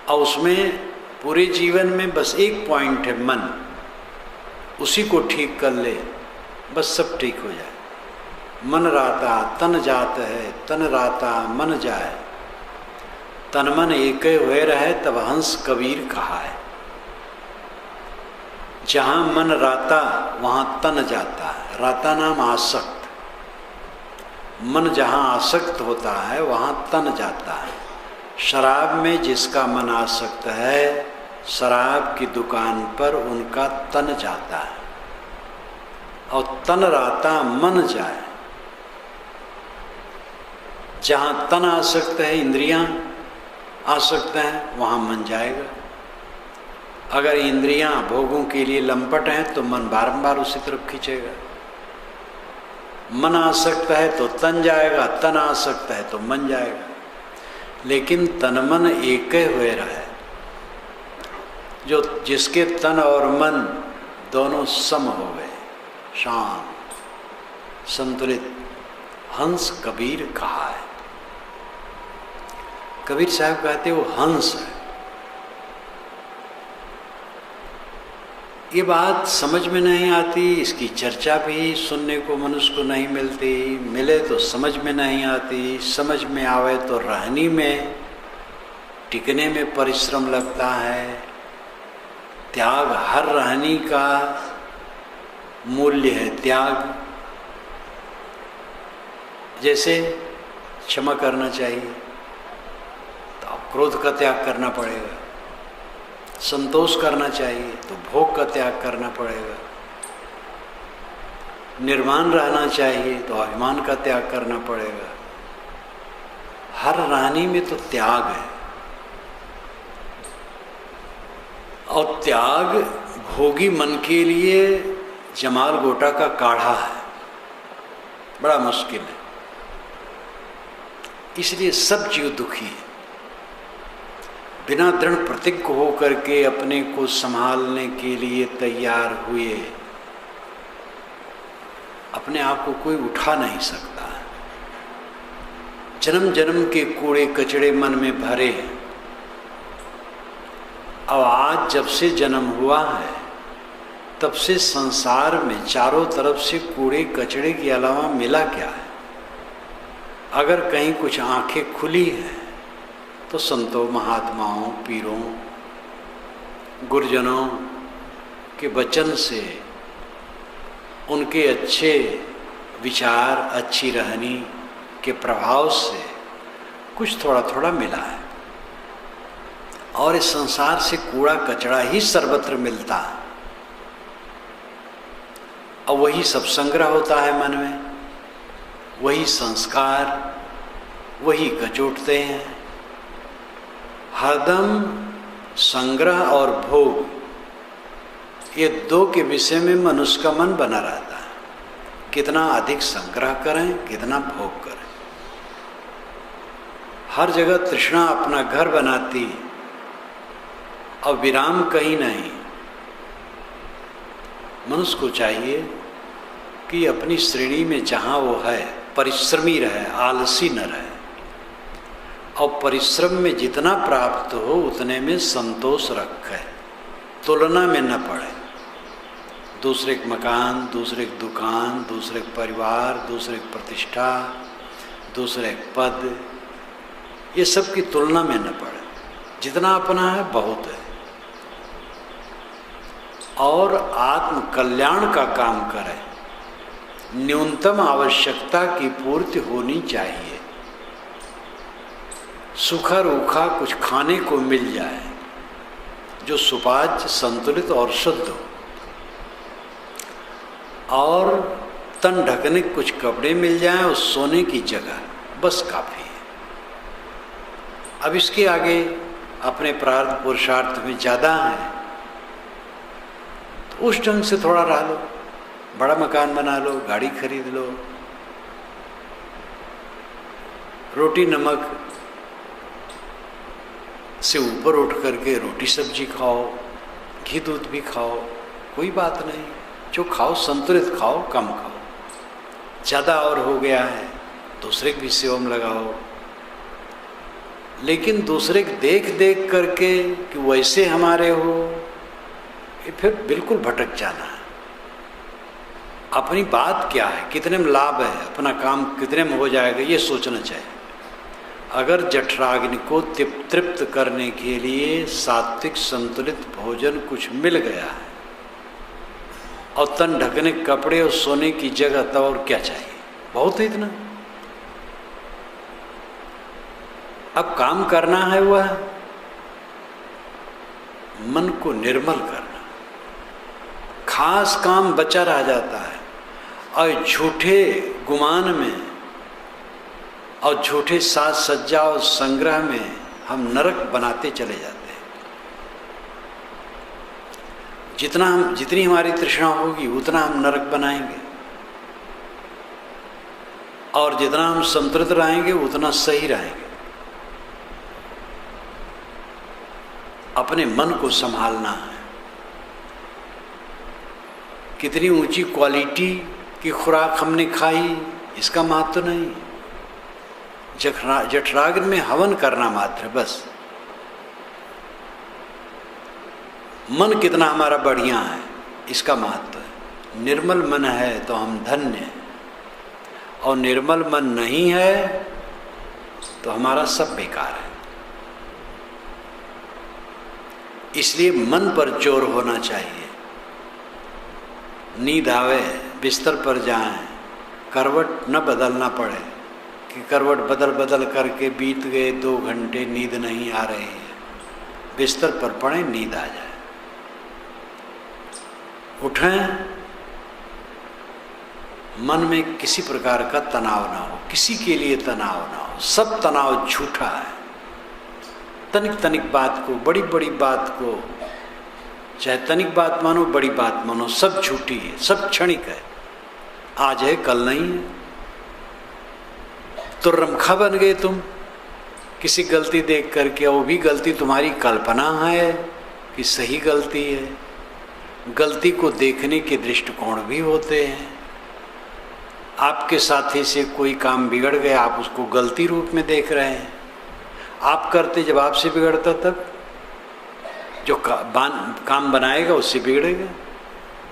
Speaker 1: और उसमें पूरे जीवन में बस एक पॉइंट है, मन, उसी को ठीक कर ले, बस सब ठीक हो जाए। मन राता तन जात है, तन राता मन जाए, तन मन एक हुए रहे तब हंस कबीर कहा है। जहाँ मन राता वहाँ तन जाता है, राता नाम आसक्त। मन जहाँ आसक्त होता है वहाँ तन जाता है। शराब में जिसका मन आसक्त है, शराब की दुकान पर उनका तन जाता है। और तन राता मन जाए, जहाँ तन आसक्त है, इंद्रियां आसक्त हैं, वहाँ मन जाएगा। अगर इंद्रियां भोगों के लिए लंपट हैं तो मन बारंबार उसी तरफ खींचेगा। मन आसक्त है तो तन जाएगा, तन आसक्त है तो मन जाएगा। लेकिन तन मन एक हुए रहे, जो जिसके तन और मन दोनों सम हो गए, शांत संतुलित, हंस कबीर कहा है। कबीर साहब कहते वो हंस है। ये बात समझ में नहीं आती, इसकी चर्चा भी सुनने को मनुष्य को नहीं मिलती, मिले तो समझ में नहीं आती, समझ में आवे तो रहनी में, टिकने में परिश्रम लगता है। त्याग हर रहनी का मूल्य है, त्याग। जैसे क्षमा करना चाहिए तो क्रोध का त्याग करना पड़ेगा, संतोष करना चाहिए तो भोग का त्याग करना पड़ेगा, निर्वाण रहना चाहिए तो अभिमान का त्याग करना पड़ेगा। हर रहनी में तो त्याग है। और त्याग भोगी मन के लिए जमाल गोटा का काढ़ा है, बड़ा मुश्किल है। इसलिए सब जीव दुखी है। बिना दृढ़ प्रतिज्ञ होकर के अपने को संभालने के लिए तैयार हुए, अपने आप को कोई उठा नहीं सकता। जन्म जन्म के कूड़े कचड़े मन में भरे। अब आज जब से जन्म हुआ है तब से संसार में चारों तरफ से कूड़े कचड़े के अलावा मिला क्या है? अगर कहीं कुछ आंखें खुली हैं तो संतों, महात्माओं, पीरों, गुरुजनों के वचन से, उनके अच्छे विचार, अच्छी रहनी के प्रभाव से कुछ थोड़ा थोड़ा मिला है। और इस संसार से कूड़ा कचड़ा ही सर्वत्र मिलता है। और वही सब संग्रह होता है मन में, वही संस्कार, वही कचोटते हैं। हरदम संग्रह और भोग, ये दो के विषय में मनुष्य का मन बना रहता है। कितना अधिक संग्रह करें, कितना भोग करें। हर जगह तृष्णा अपना घर बनाती और विराम कहीं नहीं। मनुष्य को चाहिए कि अपनी श्रेणी में जहाँ वो है परिश्रमी रहे, आलसी न रहे, और परिश्रम में जितना प्राप्त हो उतने में संतोष रखे, तुलना में न पड़े। दूसरे के मकान, दूसरे की दुकान, दूसरे के परिवार, दूसरे की प्रतिष्ठा, दूसरे के पद, ये सब की तुलना में न पड़े। जितना अपना है बहुत है। और आत्म कल्याण का काम करें। न्यूनतम आवश्यकता की पूर्ति होनी चाहिए। सूखा रूखा कुछ खाने को मिल जाए जो सुपाच्य, संतुलित और शुद्ध हो, और तन ढकने कुछ कपड़े मिल जाएं और सोने की जगह, बस काफ़ी है। अब इसके आगे अपने प्रारब्ध पुरुषार्थ में ज़्यादा है तो उस ढंग से थोड़ा रह लो, बड़ा मकान बना लो, गाड़ी खरीद लो, रोटी नमक से ऊपर उठ करके रोटी सब्जी खाओ, घी दूध भी खाओ, कोई बात नहीं। जो खाओ संतुलित खाओ, कम खाओ। ज़्यादा और हो गया है दूसरे की भी सेवा में लगाओ, लेकिन दूसरे के देख देख करके कि वैसे हमारे हो, ये फिर बिल्कुल भटक जाना है। अपनी बात क्या है, कितने में लाभ है, अपना काम कितने में हो जाएगा, ये सोचना चाहिए। अगर जठराग्नि को तृप्त करने के लिए सात्विक संतुलित भोजन कुछ मिल गया है और तन ढकने कपड़े और सोने की जगह, तो और क्या चाहिए, बहुत है इतना। अब काम करना है वह मन को निर्मल करना। खास काम बचा रह जाता है और झूठे गुमान में और झूठे साज सज्जा और संग्रह में हम नरक बनाते चले जाते हैं। जितनी हमारी तृष्णा होगी उतना हम नरक बनाएंगे, और जितना हम संतुलित रहेंगे उतना सही रहेंगे। अपने मन को संभालना है। कितनी ऊंची क्वालिटी की खुराक हमने खाई इसका महत्व नहीं। जठराग्नि में हवन करना मात्र, बस। मन कितना हमारा बढ़िया है इसका महत्व है। निर्मल मन है तो हम धन्य हैं, और निर्मल मन नहीं है तो हमारा सब बेकार है। इसलिए मन पर जोर होना चाहिए। नींद आवे, बिस्तर पर जाएं, करवट न बदलना पड़े कि करवट बदल बदल करके बीत गए 2 घंटे, नींद नहीं आ रही है। बिस्तर पर पड़े, नींद आ जाए। उठें, मन में किसी प्रकार का तनाव ना हो, किसी के लिए तनाव ना हो। सब तनाव झूठा है। तनिक तनिक बात को, बड़ी बड़ी बात को, चाहे तनिक बात मानो, बड़ी बात मानो, सब झूठी है, सब क्षणिक है। आज है कल नहीं है। तो रमखा बन गए तुम किसी गलती देख करके, वो भी गलती तुम्हारी कल्पना है कि सही गलती है। गलती को देखने के दृष्टिकोण भी होते हैं। आपके साथी से कोई काम बिगड़ गया, आप उसको गलती रूप में देख रहे हैं। आप करते जब आपसे बिगड़ता, तब जो काम बनाएगा उससे बिगड़ेगा।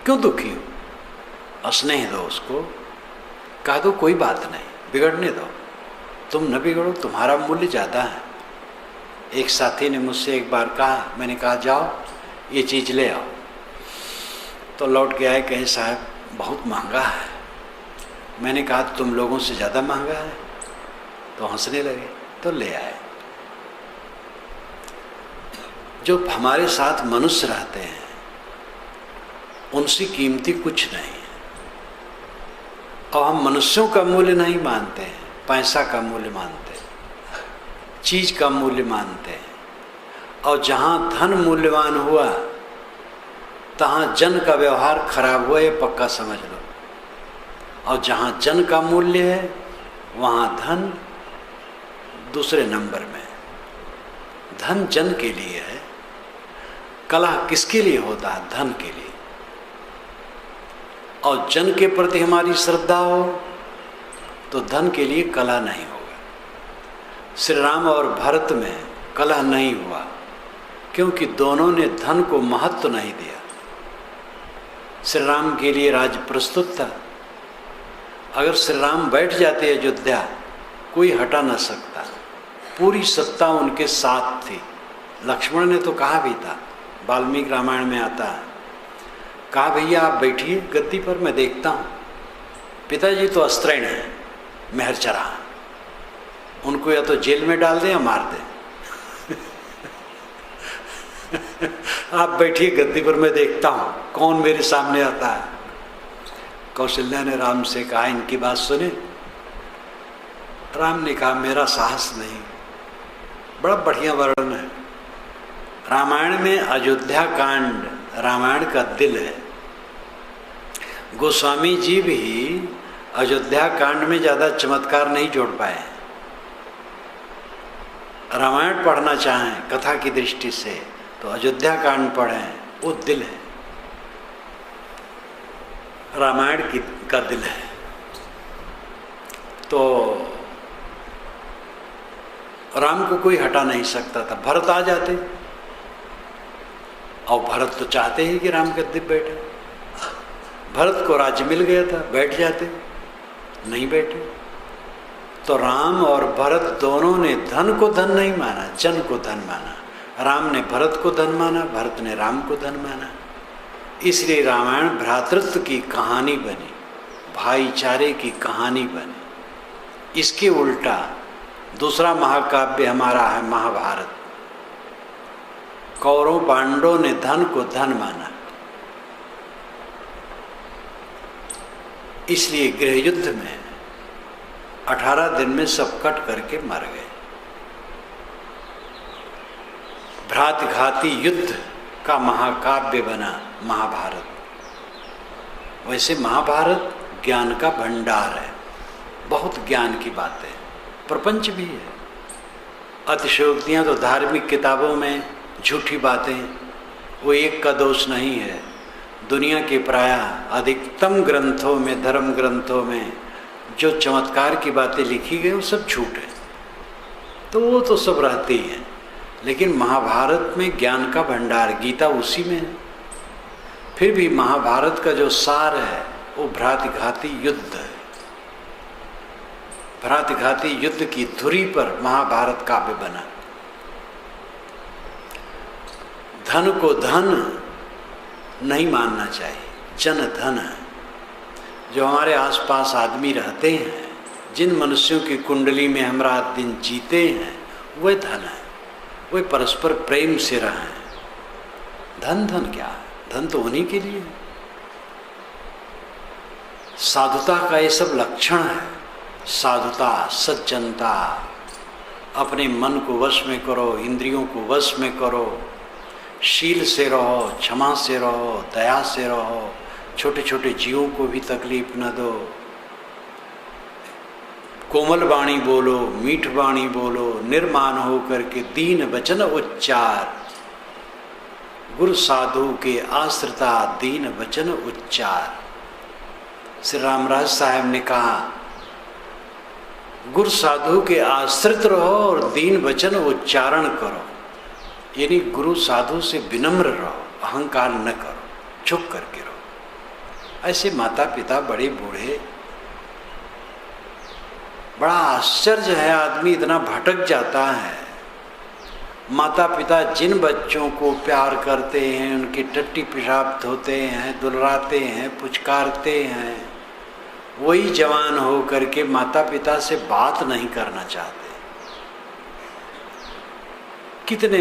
Speaker 1: क्यों दुखी हो? स्नेह दो उसको, कह दो कोई बात नहीं, बिगड़ने दो, तुम न बिगड़ो, तुम्हारा मूल्य ज़्यादा है। एक साथी ने मुझसे एक बार कहा, मैंने कहा जाओ ये चीज़ ले आओ, तो लौट के आए, कहे साहब बहुत महंगा है। मैंने कहा तुम लोगों से ज़्यादा महंगा है, तो हंसने लगे, तो ले आए। जो हमारे साथ मनुष्य रहते हैं उनसे कीमती कुछ नहीं है। और हम मनुष्यों का मूल्य नहीं मानते हैं, पैसा का मूल्य मानते हैं, चीज का मूल्य मानते हैं। और जहाँ धन मूल्यवान हुआ तहाँ जन का व्यवहार खराब हुआ, ये पक्का समझ लो। और जहाँ जन का मूल्य है वहाँ धन दूसरे नंबर में। धन जन के लिए है, कलह किसके लिए होता है? धन के लिए। और जन के प्रति हमारी श्रद्धा हो तो धन के लिए कलह नहीं होगा। श्री राम और भरत में कलह नहीं हुआ क्योंकि दोनों ने धन को महत्व नहीं दिया। श्री राम के लिए राज्य प्रस्तुत था। अगर श्री राम बैठ जाते अयोध्या, कोई हटा न सकता, पूरी सत्ता उनके साथ थी। लक्ष्मण ने तो कहा भी था, वाल्मीकि रामायण में आता है, कहा भैया आप बैठिए गद्दी पर, मैं देखता हूँ। पिताजी तो अस्त्रहीन हैं, मेहर चरा, उनको या तो जेल में डाल दें या मार दें। आप बैठिए गद्दी पर, मैं देखता हूँ कौन मेरे सामने आता है। कौशल्या ने राम से कहा इनकी बात सुने। राम ने कहा मेरा साहस नहीं। बड़ा बढ़िया वर्णन है रामायण में। अयोध्या कांड रामायण का दिल है। गोस्वामी जी भी अयोध्या कांड में ज़्यादा चमत्कार नहीं जोड़ पाए। रामायण पढ़ना चाहें कथा की दृष्टि से तो अयोध्या कांड पढ़ें, वो दिल है, रामायण का दिल है। तो राम को कोई हटा नहीं सकता था। भरत आ जाते, और भरत तो चाहते ही कि राम गद्दी पे बैठे। भरत को राज्य मिल गया था, बैठ जाते, नहीं बैठे। तो राम और भरत दोनों ने धन को धन नहीं माना, जन को धन माना। राम ने भरत को धन माना, भरत ने राम को धन माना। इसलिए रामायण भ्रातृत्व की कहानी बनी, भाईचारे की कहानी बनी। इसके उल्टा दूसरा महाकाव्य हमारा है महाभारत। कौरव पांडवों ने धन को धन माना, इसलिए गृह युद्ध में 18 दिन में सब कट करके मर गए। भ्रातघाती युद्ध का महाकाव्य बना महाभारत। वैसे महाभारत ज्ञान का भंडार है, बहुत ज्ञान की बातें, प्रपंच भी है। अतिशयोक्तियाँ तो धार्मिक किताबों में झूठी बातें, वो एक का दोष नहीं है। दुनिया के प्रायः अधिकतम ग्रंथों में, धर्म ग्रंथों में जो चमत्कार की बातें लिखी गई वो सब झूठ है, तो वो तो सब रहती हैं। लेकिन महाभारत में ज्ञान का भंडार, गीता उसी में है। फिर भी महाभारत का जो सार है वो भ्रातघाती युद्ध है। भ्रातघाती युद्ध की धुरी पर महाभारत काव्य बना। धन को धन नहीं मानना चाहिए, जन धन है। जो हमारे आसपास आदमी रहते हैं, जिन मनुष्यों की कुंडली में हम रात दिन जीते हैं, वह धन है। वे परस्पर प्रेम से रहें। धन धन क्या है? धन तो उन्हीं के लिए। साधुता का ये सब लक्षण है। साधुता, सज्जनता, अपने मन को वश में करो, इंद्रियों को वश में करो, शील से रहो, क्षमा से रहो, दया से रहो, छोटे छोटे जीवों को भी तकलीफ न दो, कोमल वाणी बोलो, मीठ वाणी बोलो, निर्मान हो करके दीन वचन उच्चार। गुरु साधु के आश्रिता दीन वचन उच्चार। श्री रामराज साहब ने कहा गुरु साधु के आश्रित रहो और दीन वचन उच्चारण करो, यानी गुरु साधु से विनम्र रहो, अहंकार न करो, झुक करके रहो। ऐसे माता पिता, बड़े बूढ़े, बड़ा आश्चर्य है, आदमी इतना भटक जाता है। माता पिता जिन बच्चों को प्यार करते हैं, उनकी टट्टी पेशाब धोते हैं, दुलराते हैं, पुचकारते हैं, वही जवान हो करके माता पिता से बात नहीं करना चाहते। कितने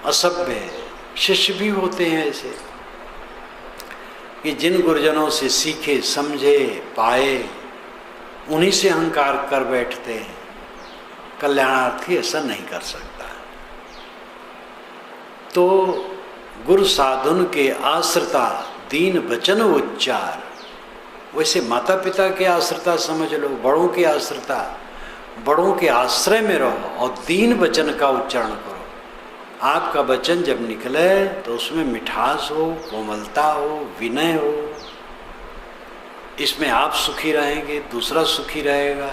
Speaker 1: असभ्य शिष्य भी होते हैं ऐसे कि जिन गुरुजनों से सीखे, समझे, पाए, उन्हीं से अहंकार कर बैठते हैं। कल्याणार्थी ऐसा नहीं कर सकता। तो गुरु साधुन के आश्रिता दीन वचन उच्चार, वैसे माता पिता के आश्रिता समझ लो, बड़ों के आश्रिता, बड़ों के आश्रय में रहो और दीन वचन का उच्चारण करो। आपका वचन जब निकले तो उसमें मिठास हो, कोमलता हो, विनय हो। इसमें आप सुखी रहेंगे, दूसरा सुखी रहेगा।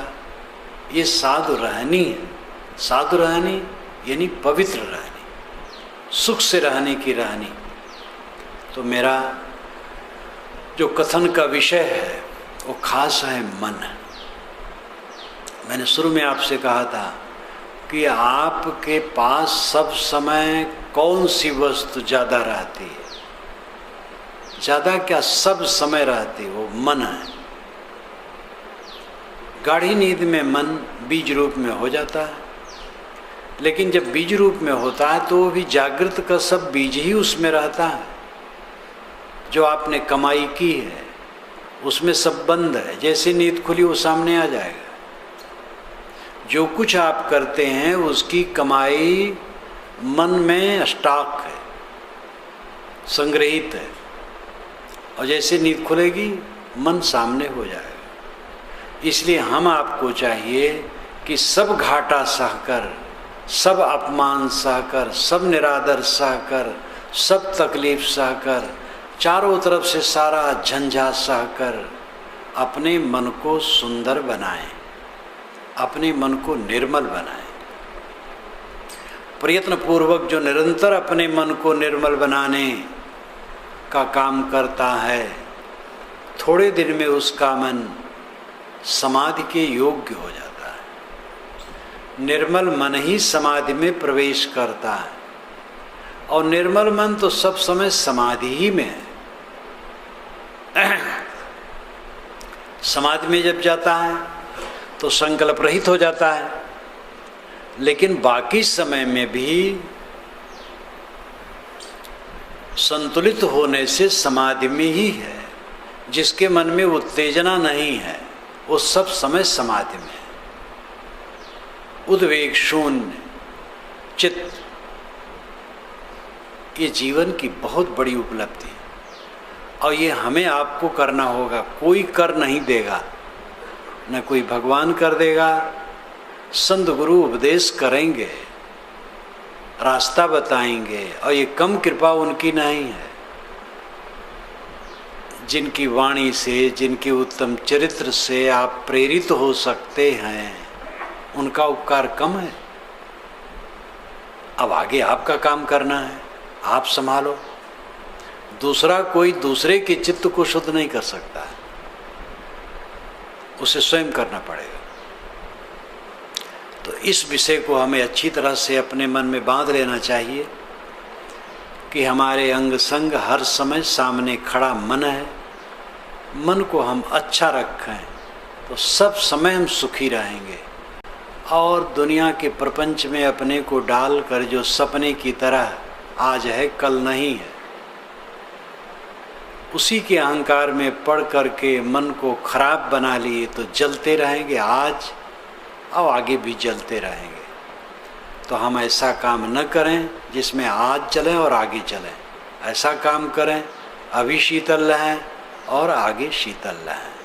Speaker 1: ये साधु रहनी है। साधु रहनी यानी पवित्र रहनी, सुख से रहने की रहनी। तो मेरा जो कथन का विषय है वो खास है मन। मैंने शुरू में आपसे कहा था कि आपके पास सब समय कौन सी वस्तु ज़्यादा रहती है? ज़्यादा क्या, सब समय रहती है, वो मन है। गाढ़ी नींद में मन बीज रूप में हो जाता है, लेकिन जब बीज रूप में होता है तो वो भी जागृत का सब बीज ही उसमें रहता है। जो आपने कमाई की है उसमें सब बंद है, जैसे नींद खुली वो सामने आ जाएगा। जो कुछ आप करते हैं उसकी कमाई मन में स्टॉक है, संग्रहित है, और जैसे नींद खुलेगी मन सामने हो जाएगा। इसलिए हम आपको चाहिए कि सब घाटा सहकर, सब अपमान सहकर, सब निरादर सहकर, सब तकलीफ सहकर, चारों तरफ से सारा झंझा सहकर अपने मन को सुंदर बनाएं, अपने मन को निर्मल बनाएं। प्रयत्न पूर्वक जो निरंतर अपने मन को निर्मल बनाने का काम करता है, थोड़े दिन में उसका मन समाधि के योग्य हो जाता है। निर्मल मन ही समाधि में प्रवेश करता है, और निर्मल मन तो सब समय समाधि ही में है। समाधि में जब जाता है तो संकल्प रहित हो जाता है, लेकिन बाकी समय में भी संतुलित होने से समाधि में ही है। जिसके मन में उत्तेजना नहीं है वो सब समय समाधि में है। उद्वेग शून्य चित्त, ये जीवन की बहुत बड़ी उपलब्धि है, और ये हमें आपको करना होगा। कोई कर नहीं देगा, न कोई भगवान कर देगा। संत गुरु उपदेश करेंगे, रास्ता बताएंगे, और ये कम कृपा उनकी नहीं है। जिनकी वाणी से, जिनके उत्तम चरित्र से आप प्रेरित हो सकते हैं, उनका उपकार कम है। अब आगे आपका काम करना है, आप संभालो। दूसरा कोई दूसरे के चित्त को शुद्ध नहीं कर सकता है, उसे स्वयं करना पड़ेगा। तो इस विषय को हमें अच्छी तरह से अपने मन में बांध लेना चाहिए कि हमारे अंग संग हर समय सामने खड़ा मन है। मन को हम अच्छा रखें तो सब समय हम सुखी रहेंगे, और दुनिया के प्रपंच में अपने को डालकर जो सपने की तरह आज है कल नहीं है, उसी के अहंकार में पड़ करके मन को खराब बना लिए तो जलते रहेंगे आज और आगे भी जलते रहेंगे। तो हम ऐसा काम न करें जिसमें आज चलें और आगे चलें। ऐसा काम करें अभी शीतल रहें और आगे शीतल रहें।